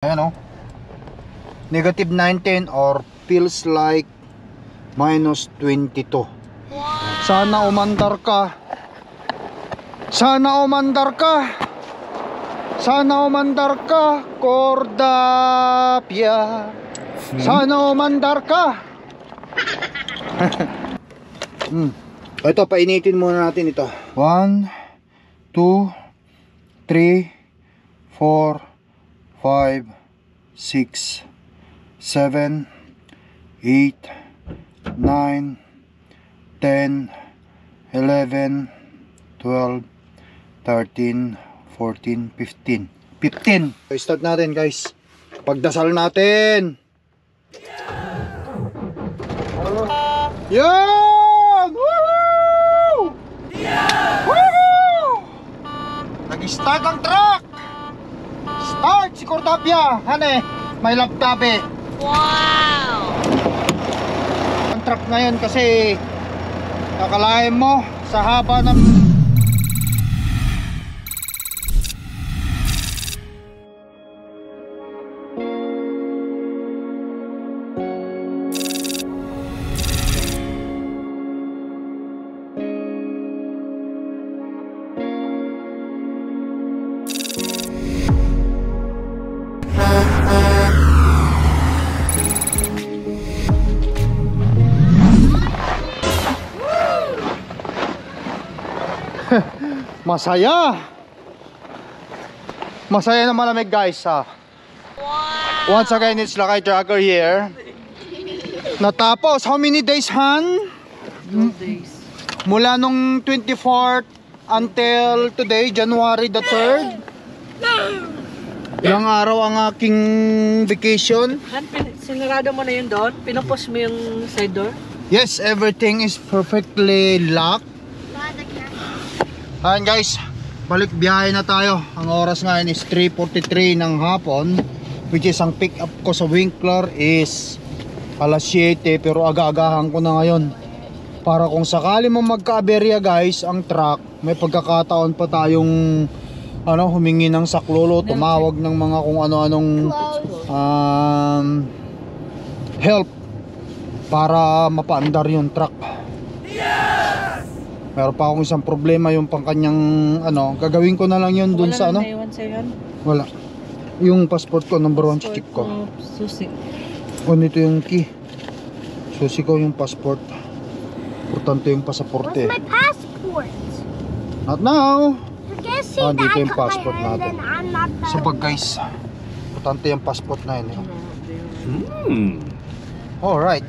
Ayan o, negative 19 or feels like minus 22. Sana umandar ka. Sana umandar ka. Sana umandar ka, Cordapia. Sana umandar ka. Ito, painitin muna natin ito. 1, 2, 3, 4, 5, 6, 7, 8, 9, 10, 11, 12, 13, 14, 15. 15. So, start natin, guys. Pagdasal natin. Yan! Woohoo! Woohoo! Nag-start ang truck. Start si Cordapia. Hane, may laptabe. Wow! Ang truck ngayon kasi kakalain mo sa haba ng masaya. Masaya na malamig, guys, ha. Wow. Once again, it's Lakay Tracker here. Natapos, how many days, Han? 2 days. Mula nung 24th until today, January the 3rd. Ilang araw ang aking vacation. Han, sinarado mo na yun doon? Pinapos mo yung side door? Yes, everything is perfectly locked. Ayan, guys, balik biyahe na tayo. Ang oras ngayon is 3:43 ng hapon, which is ang pick up ko sa Winkler is alas 7, pero aga-agahan ko na ngayon para kung sakali mo magka-aberya, guys, ang truck, may pagkakataon pa tayong humingi ng saklolo, tumawag ng mga kung ano-anong help para mapaandar yung truck. Meron pa akong isang problema, yung pang kanyang gagawin ko na lang yun dun sa wala. Yung passport ko, number 1 check ko. Susi. Nito yung key. Susi ko yung passport. Importante yung pasaporte. Where's my passport? Not now. Dito yung passport natin. So pag, guys, importante yung passport na yun. Alright.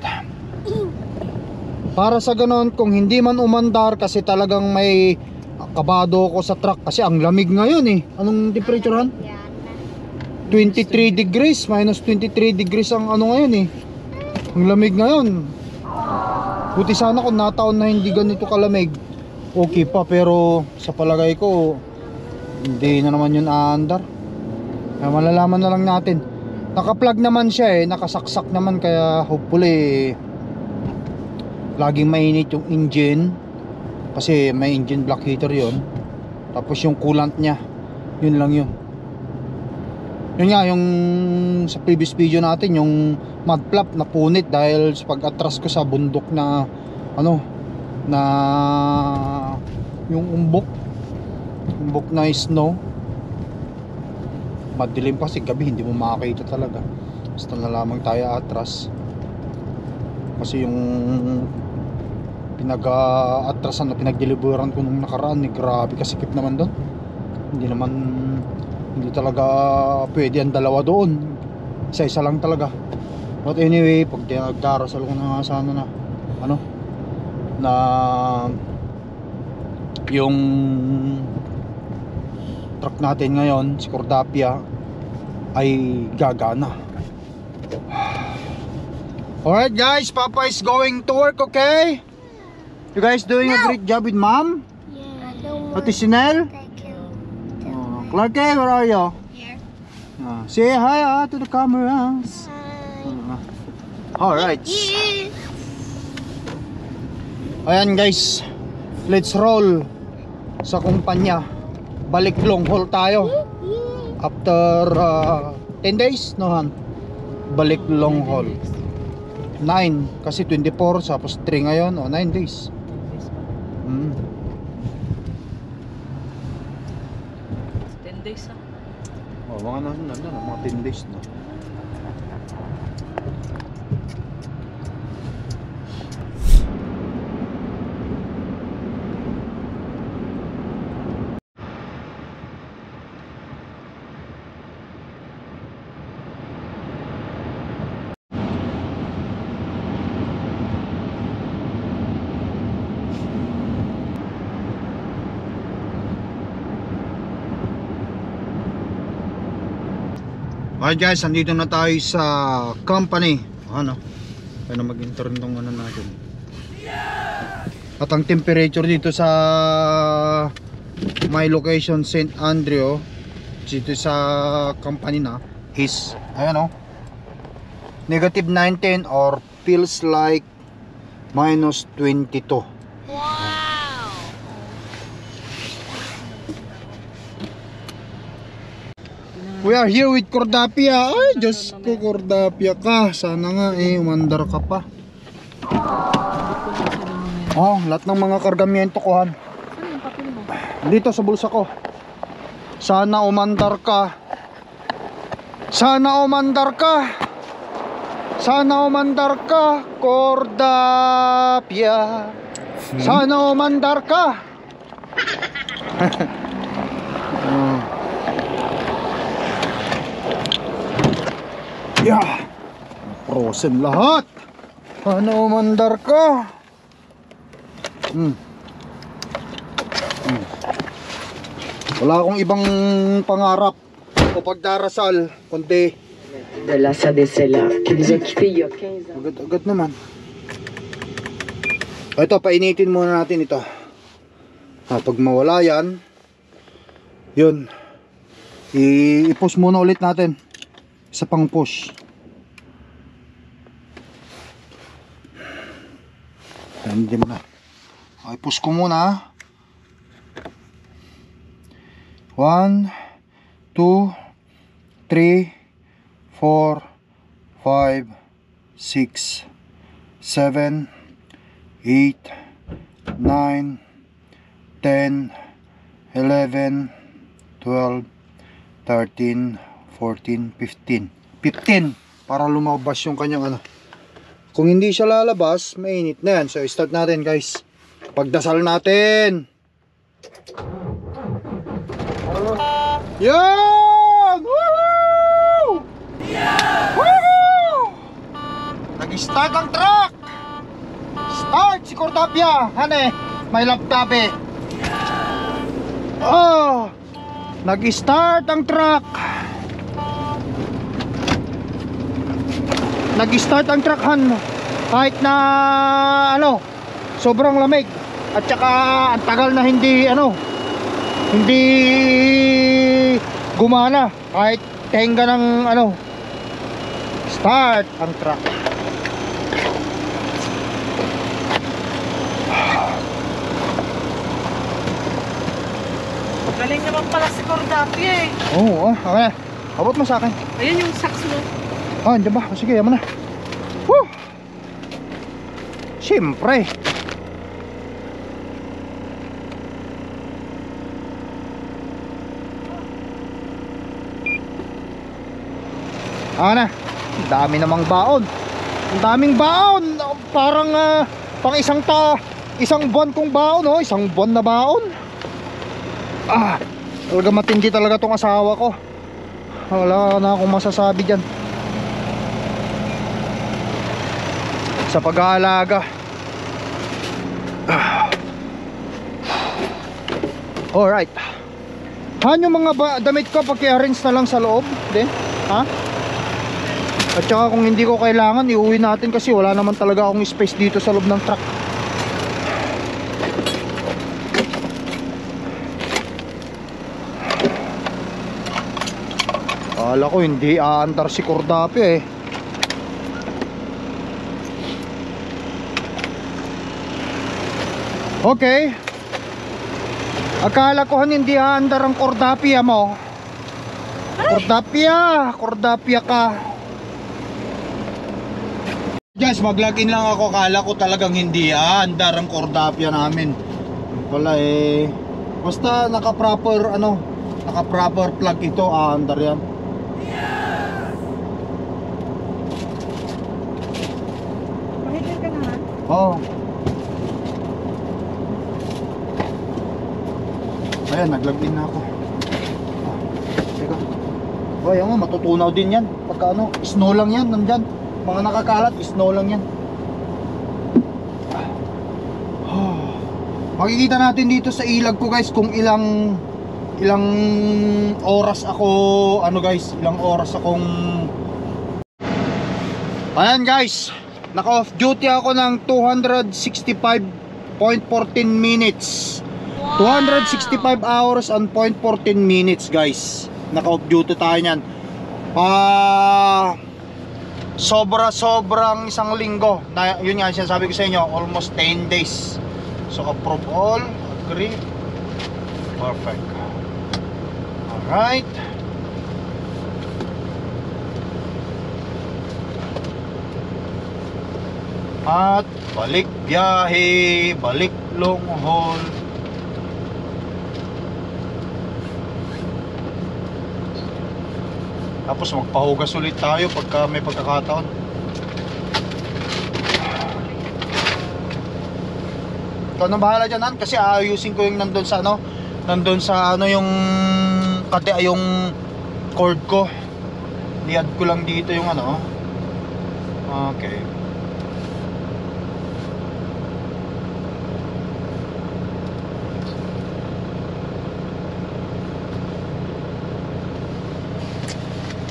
Para sa ganon, kung hindi man umandar, kasi talagang may kabado ko sa truck kasi ang lamig ngayon eh. Anong temperature, Han? 23 degrees, minus 23 degrees ang ngayon eh. Ang lamig ngayon. Buti sana kung nataon na hindi ganito kalamig, okay pa, pero sa palagay ko hindi na naman yun aandar. Kaya malalaman na lang natin. Naka-plug naman siya eh, nakasaksak naman, kaya hopefully laging mainit yung engine kasi may engine block heater yon. Tapos yung coolant nya, yun lang yun. Yun nga, yung sa previous video natin, yung mud flap na punit dahil sa pag-atras ko sa bundok na na yung umbok na snow. Madilim kasi gabi, hindi mo makakita talaga. Basta na lamang tayo atras kasi yung pinag-atrasan na pinag-deliveran ko nung nakaraan, grabe kasikip naman doon. Hindi talaga pwede ang dalawa doon, isa-isa lang talaga. But anyway, pag nagdarasal ko na sana na na yung truck natin ngayon, si Cordapia, ay gagana. Alright, guys, Papa is going to work, okay? You guys doing a great job with Mom? Yeah. Ate Sinel? Clark, where are you? Here. Say hi to the cameras. Alright. Ayan, guys, let's roll sa kumpanya. Balik long haul tayo after 10 days, no Han? Balik long haul. 9 kasi 24 tapos 3 ngayon, 9 days. Mm. 10 days ah. Mga mga 10 days na. Okay guys, andito na tayo sa company. Ano? Kaya na mag-intern tong ano natin. At ang temperature dito sa my location St. Andrew dito sa company na is ayan o, negative 19 or feels like minus 22. We are here with Cordapia. Ay, Diyos ko, Cordapia ka. Sana nga umandar ka pa. Oh, lahat ng mga kargamento ko, Han. Dito sa bulsa ko. Sana umandar ka. Sana umandar ka. Sana umandar ka, Cordapia. Sana umandar ka. Yeah, frozen lahat. Ano umandar ka? Wala akong ibang pangarap o pagdarasal kundi de la Sadecella qui nous a quittés il y a 15 ans. agad naman. Ito, painitin muna natin ito. Pag mawala yan, yun, i-push muna ulit natin. Isa pang push. Hindi mo na. Okay, push ko muna. 1, 2, 3, 4, 5, 6, 7, 8, 9, 10, 11, 12, 13, 14, 15 para lumabas yung kanyang ano. Kung hindi siya lalabas, mainit na yan. So start natin guys. Pagdasal natin. Yan! Woohoo! Woohoo! Nag-start ang truck. Start si Cordapia. Hane, may laptop eh. Oh! Nag-start ang truck. Nag-start ang truck, Han. Kahit na ano, sobrang lamig. At saka ang tagal na hindi hindi gumana. Kahit tenga ng start ang truck. Galing naman pala si Cordapia eh. Oo, okay. Abot mo sa akin. Ayan yung sacks mo. Ah, andyan ba? Sige, yaman na. Woo! Siyempre. Na. Dami namang baon. Ang daming baon. Parang pang isang buwan kong baon, oh. Isang buwan na baon. Talaga matindi talaga tong asawa ko. Wala na akong masasabi dyan sa pag-aalaga. Alright, Han, yung mga damit ko paki-arrange na lang sa loob din, ha? At saka kung hindi ko kailangan, iuwi natin kasi wala naman talaga akong space dito sa loob ng truck. Akala ko hindi aandar si Cordapia eh. Okay. Akala ko hindi aandar ang Cordapia mo. Cordapia ka. Guys, mag-login lang ako. Kala ko talagang hindi. Andar ang Cordapia namin. Wala eh. Basta naka-proper naka-proper plug ito. Andar yan. Pahidil ka naman. Oo. Ayan, nag-login na ako. Teka. Oh, yan nga, matutunaw din yan. Pagka snow lang yan, nandyan. Mga nakakalat, snow lang yan. Makikita natin dito sa ilag ko guys kung ilang oras ako, ilang oras akong... Ayan guys, naka off duty ako ng 265.14 minutes. 265 hours and 0.14 minutes guys. Naka off duty tayo nyan. Sobrang isang linggo na, yun nga sinasabi ko sa inyo, almost 10 days. So approve all, agree, perfect. Alright. At balik biyahe, balik long haul. Tapos magpahugas ulit tayo pagka may pagkakataon. Ikaw na bahala dyan, Han, kasi aayusin ko yung nandun sa yung yung cord ko. Liad ko lang dito yung okay.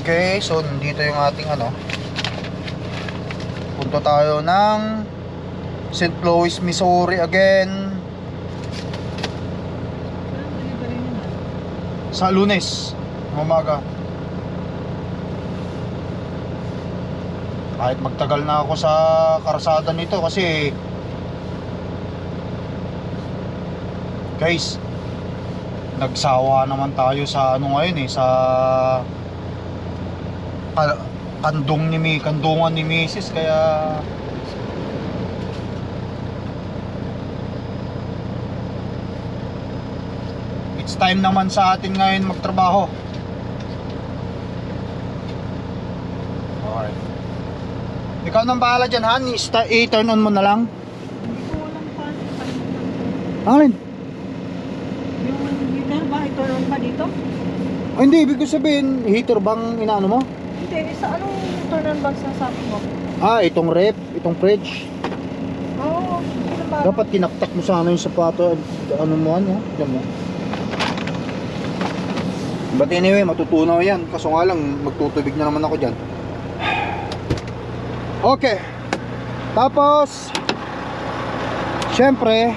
Okay, so nandito yung ating punta tayo ng St. Louis, Missouri again sa Lunes umaga. Kahit magtagal na ako sa karsada nito kasi guys, nagsawa naman tayo sa ngayon sa kandungan ni Mrs. Kaya it's time naman sa atin ngayon magtrabaho. Alright. Ikaw nang bahala dyan, Han. I-turn on mo na lang. Hindi ko walang pan. Alin? Yung heater ba? Ito naman ba dito? Ay, hindi, ibig ko sabihin heater bang inaano mo? Hindi, sa anong turn on ba sasabi mo? Itong rep, itong fridge. Oo, Dapat kinaktak mo sana yung sapato. Diyan mo. But anyway, matutunaw yan. Kaso nga lang, magtutubig na naman ako dyan. Okay. Tapos syempre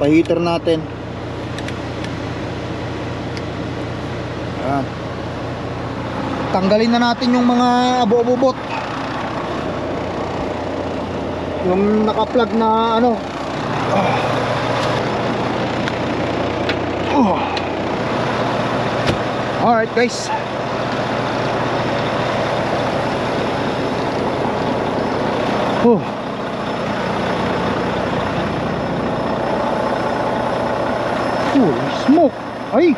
pa-heater natin. Ayan. Tanggalin na natin yung mga abo-abobot, yung naka-plug na Alright guys. Smoke. Ay.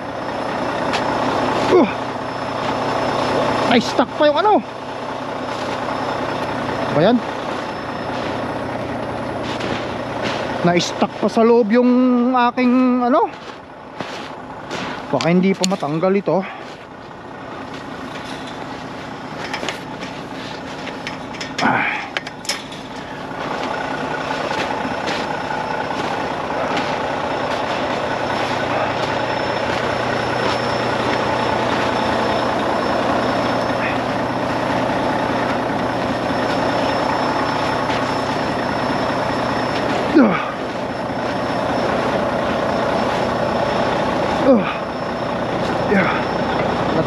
Ay, stuck pa yung ba yan? Na-stuck pa sa loob yung aking baka hindi pa matanggal ito.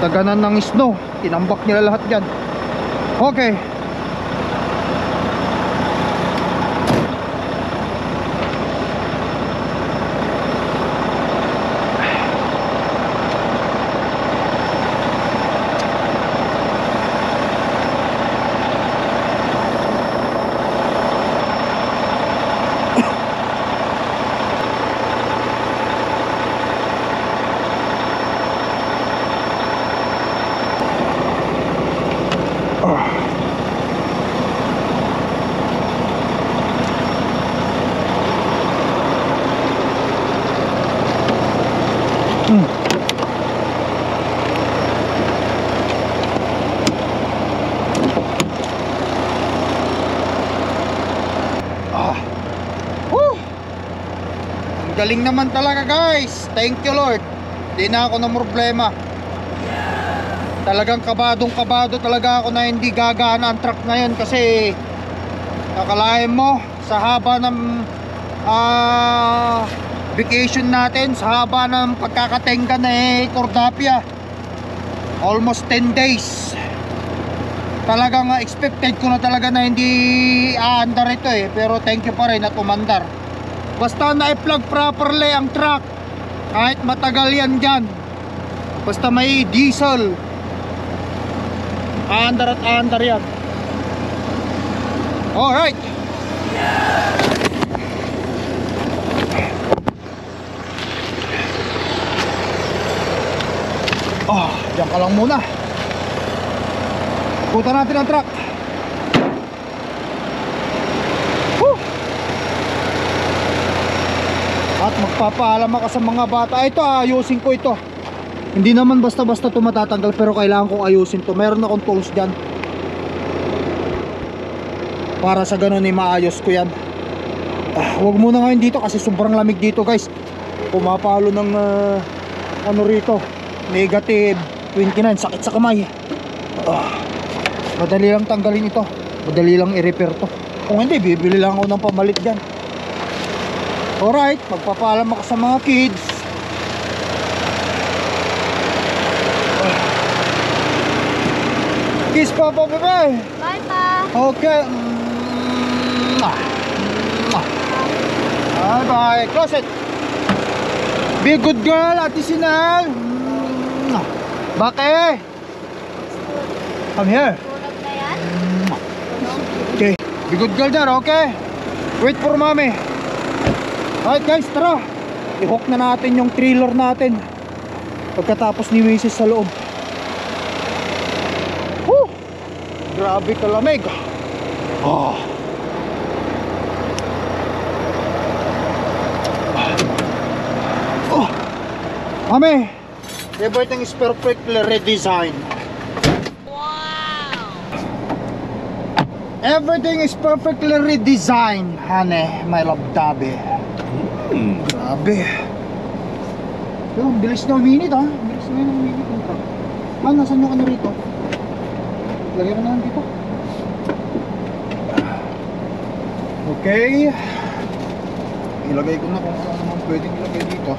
Nataganan ng snow, tinambak nila lahat dyan. Okay. galing naman talaga guys. Thank you Lord. Di na ako ng problema. Talagang kabado talaga ako na hindi gagana ang truck ngayon. Kasi akalain mo sa haba ng vacation natin, sa haba ng pagkakatenga na Cordapia, almost 10 days, talagang expected ko na talaga na hindi aandar ito pero thank you pa rin at umandar. Basta na-plug properly ang truck, kahit matagal yan dyan, basta may diesel, aandar at aandar yan. Alright. Diyan ka lang muna. Puta natin ang truck. Woo! At magpapaalam ka sa mga bata. Ito ayusin ko ito. Hindi naman basta-basta ito matatanggal, pero kailangan kong ayusin to. Meron akong tools dyan para sa ganun maayos ko yan. Huwag muna ngayon dito kasi sobrang lamig dito guys. Pumapalo ng ano rito, negative 29, sakit sa kamay. Madali lang tanggalin ito, madali lang i-repair to. Kung hindi, bibili lang ako ng pamalit dyan. Alright, magpapaalam ako sa mga kids. Kiss papa, bye-bye. Bye, Pa. Okay. Bye-bye. Close it. Be a good girl, Ate Sinal. Bake. Come here. Tulog na yan? Okay. Be good girl there, okay? Wait for mommy. Alright guys, tara. I-hook na natin yung trailer natin pagkatapos ni Mrs. sa loob. Woo! Grabe kalamig. Oh. Oh. Mami, everything is perfectly redesigned. Wow! Everything is perfectly redesigned, honey, my love Dabi. Grabe. Yo, bilis na uminit ha. Bilis na uminit yung truck. Nasaan yung ano rito? Lagyan ko na lang dito. Okay. Ilagay ko na kung ano naman pwedeng ilagay dito.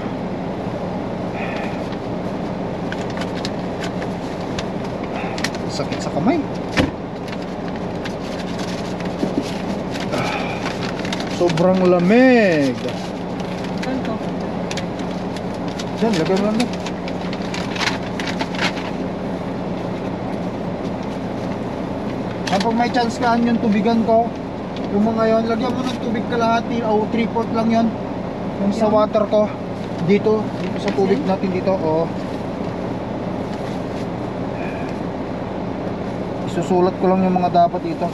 Sakit sa kamay. Sobrang lamig. Saan to? Diyan, lagay mo lang doon. Kapag may chance ka yung tubigan ko, yung mga yon, lagyan mo ng tubig kalahati o 3/4 lang yon. Yung sa water ko dito sa tubig natin dito. Isusulat ko lang yung mga dapat dito.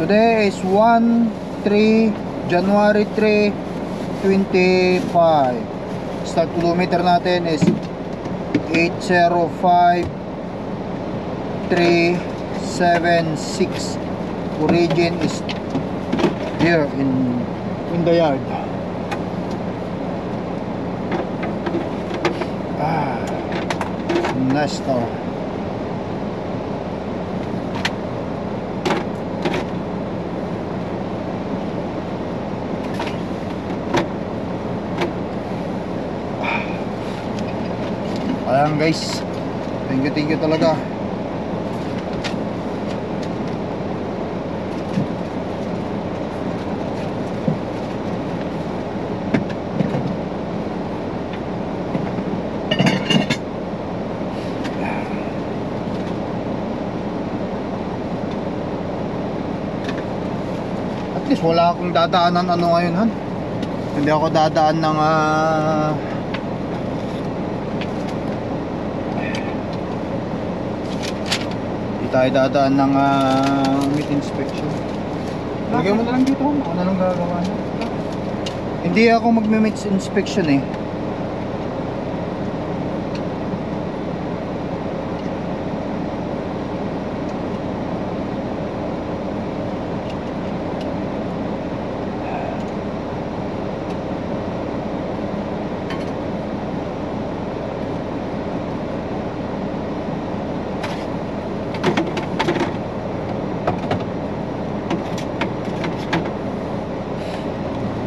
Today is January 3, 25. Start kilometer natin is 805,376. Origin is here in the yard. Nice to. Ayan guys, thank you talaga. At least wala akong dadaanan ano ngayon han. Hindi ako dadaan ng tayo dadaan ng meat inspection. Lagyan mo na lang dito. Ako na lang gagawa na. Hindi ako magme-meat inspection eh.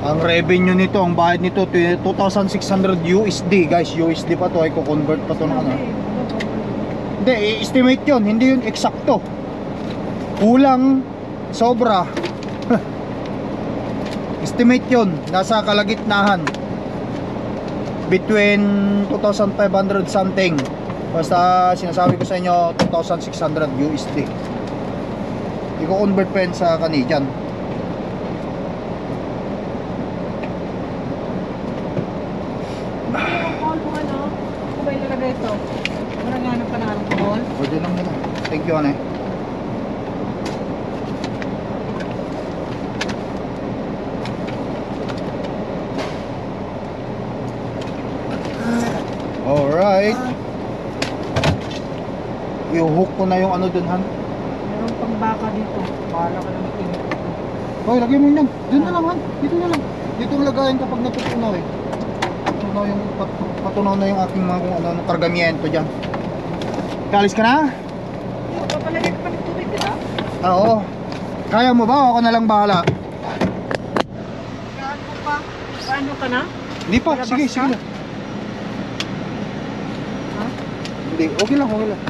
Ang revenue nito, ang bayad nito 2,600 USD guys. USD pa to, ay ko-convert pa to ng ano. Hindi, i-estimate yun, hindi yun eksakto. Kulang, sobra. Estimate yun, nasa kalagitnaan. Between 2,500 something. Basta sinasabi ko sa inyo 2,600 USD. I-convert pa yun sa Canadian. Kung may lagay ito, maranganan pa na alcohol. Pwede lang muna. Thank you, ane. Alright. I-hook ko na yung ano dun, Han. Meron pang baka dito. Bahala ka lang tingin. Hoy, lagay mo yun. Dun na lang, Han. Dito na lang. Dito ang lagayin kapag natutunaw eh. Patunaw na yung aking mga kung ano, kargamiento dyan. Kalis ka na? Papalagay ka pa ng tubig, di ba? Oo. Kaya mo ba? Ako na lang bahala. Gaano pa? Gaano ka na? Hindi pa. Palabas Sige, ka? sige lang. Ha? Hindi, okay lang, okay lang.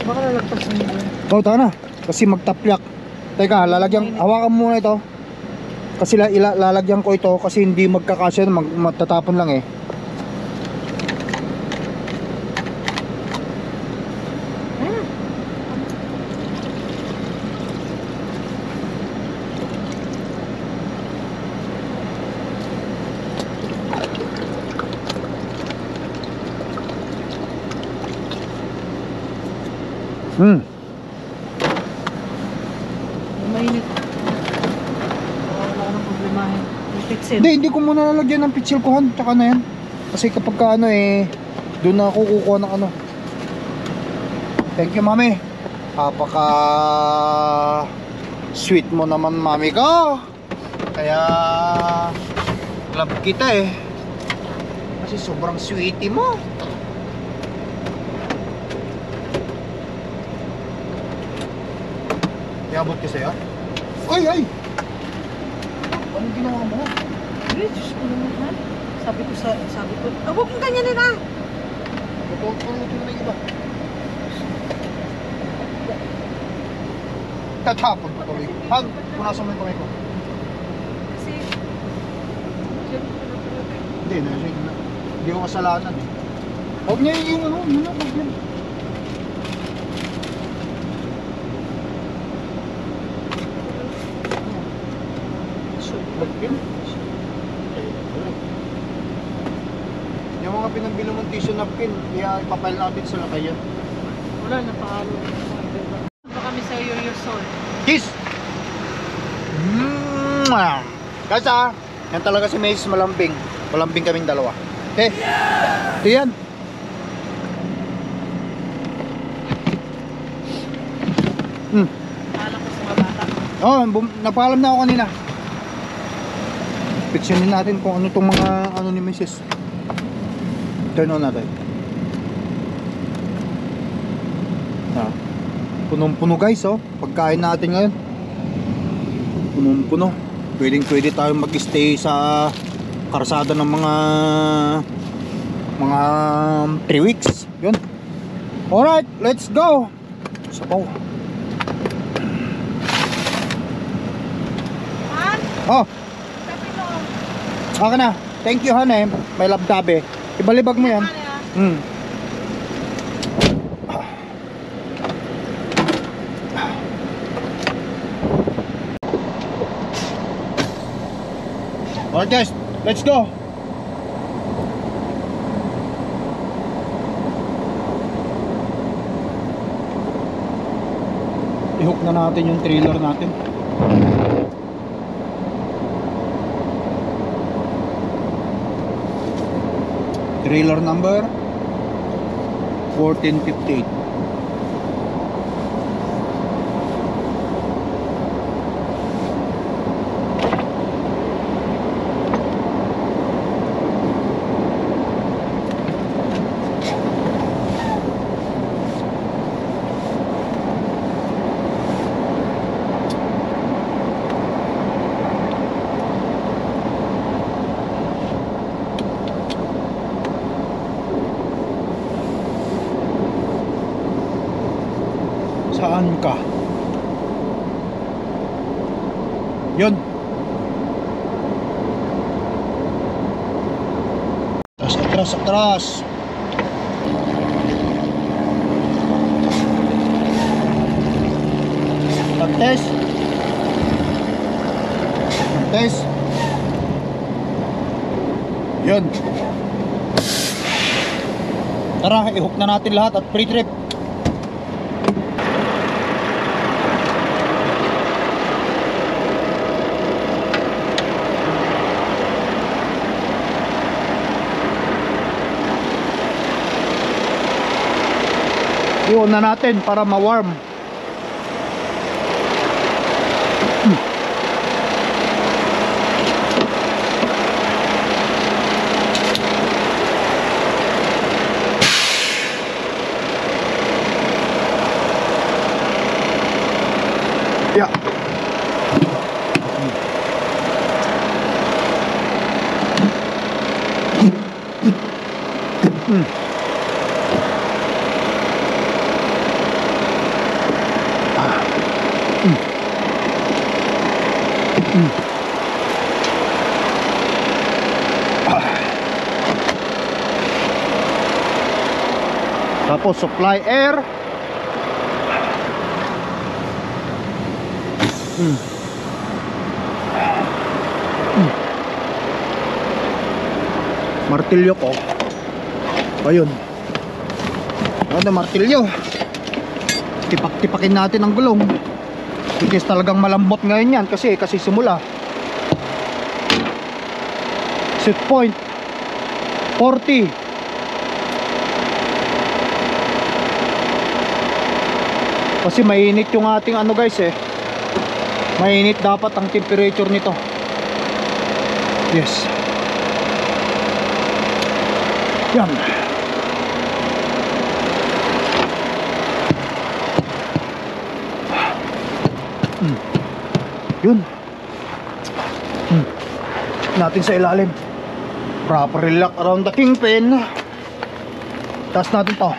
Baka lalagpas mo yun. Oh, taka na. Kasi magtapyak. Teka, lalagyan, hawakan mo muna ito. Kasi lalagyan ko ito kasi hindi magkakasya, matatapon lang eh. Mainit. Wala ka ng problemahin. Fixin. Hindi ko muna lalagyan ng pitsil kuhan, tsaka na yan. Kasi kapag ka ano eh, doon na ako kukuha ng ano. Thank you, mami. Napaka sweet mo naman, mami ko. Kaya love kita eh. Kasi sobrang sweetie mo. Iabot ko sa'yo. Ay! Anong ginawa mo? Ay, Diyos ko naman, ha? Sabi ko, huwag mong ganyanin, ha? Tutulog na yung iba. Tatapon ko tuloy. Hag, punasan mo yung kamay ko. Kasi, Hindi, hindi ko kasalanan eh. Huwag niya yung ano, yun na, huwag yan. Huwag yun. Yung mga pinagbili mong tissue napkin, kaya ipapile natin sa lakayan. wala na paalo. Pa kami sa your soul. Kiss! Guys yan talaga si Mace malambing. Malambing kaming dalawa. Okay? Ito yan. Alam ko sa mga bata. Oh, napaalam na ako kanina. Picturein natin kung ano tong mga ano ni Mrs. Turn on natin. Punong-puno guys, oh. Pagkain natin ngayon. Punong-puno. Pwede tayong mag-stay sa karsada ng mga 3 weeks. Yun. Alright, let's go. Sapaw. Oh. Okay na. Thank you, honey. May labdabe. Ibalibag mo yan. Alright guys, let's go. I-hook na natin yung trailer natin. Trailer number 1458. atras. Test. Test. Yun. Tara, i-hook na natin lahat at pre-trip. I-on na natin para ma-warm. Yeah. Tapos supply air. Martilyo ko. Ayun. Ano martilyo? Tipak-tipakin natin ang gulong. Because talagang malambot ngayon yan kasi simula. Set point 40. Kasi mainit yung ating ano guys mainit dapat ang temperature nito. Yes. Yan. Yun. Natin sa ilalim. Properly lock around the kingpin. Taas natin to.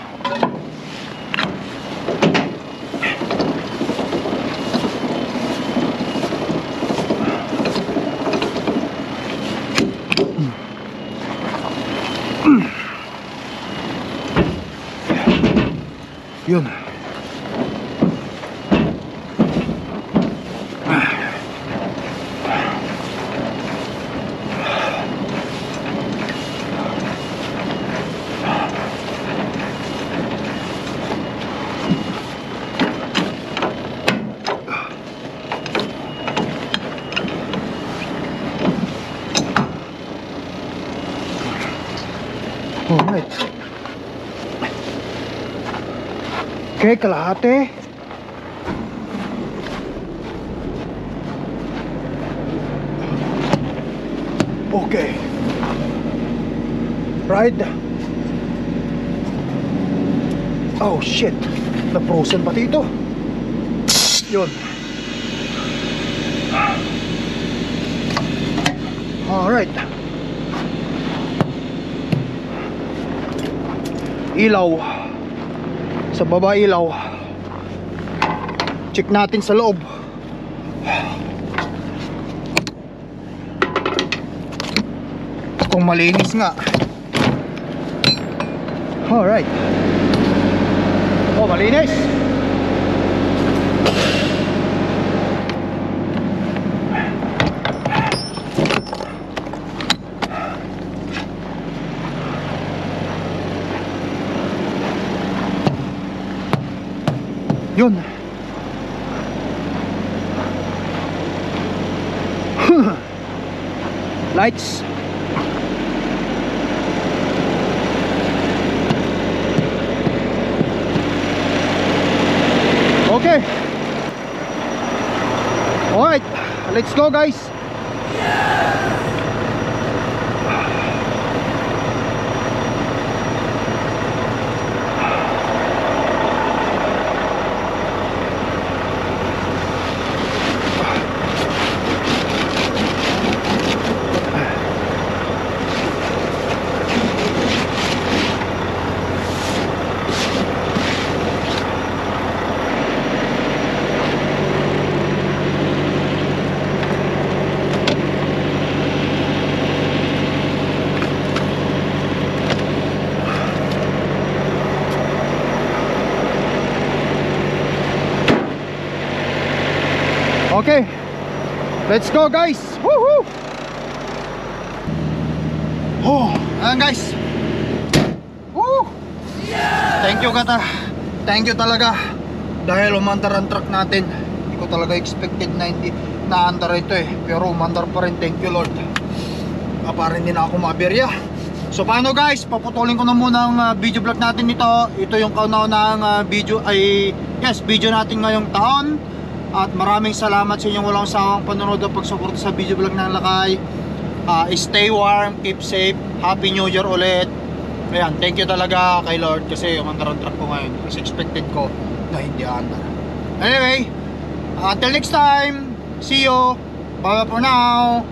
Yun. Alright. Okay, kalahati. Okay. Right. Oh shit. Na-frozen pati ito. Yun. Alright. Ilaw. Sa baba ilaw. Check natin sa loob. Kung malinis nga. Alright. Oh, malinis. Yun. Lights. Okay. Alright, let's go guys. Okay, let's go guys. Woohoo! Oh, ayan guys. Woo! Thank you kata. Thank you talaga. Dahil umandar ang truck natin. Hindi ko talaga expected na hindi naandar ito eh. Pero umandar pa rin. Thank you Lord. Para hindi na ako maberya. So paano guys, paputulin ko na muna ang video vlog natin nito. Ito yung kauna-unahang video video natin ngayong taon. At maraming salamat sa inyong walang sawang panonood at pagsuporta sa video vlog ng Lakay. Stay warm, keep safe, Happy New Year ulit. Ayan, thank you talaga kay Lord kasi umandar ang truck ko ngayon. Kasi expected ko na hindi andar. Anyway, until next time, see you. Bye for now.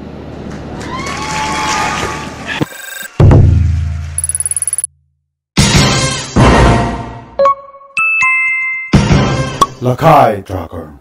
Lakay Trucker.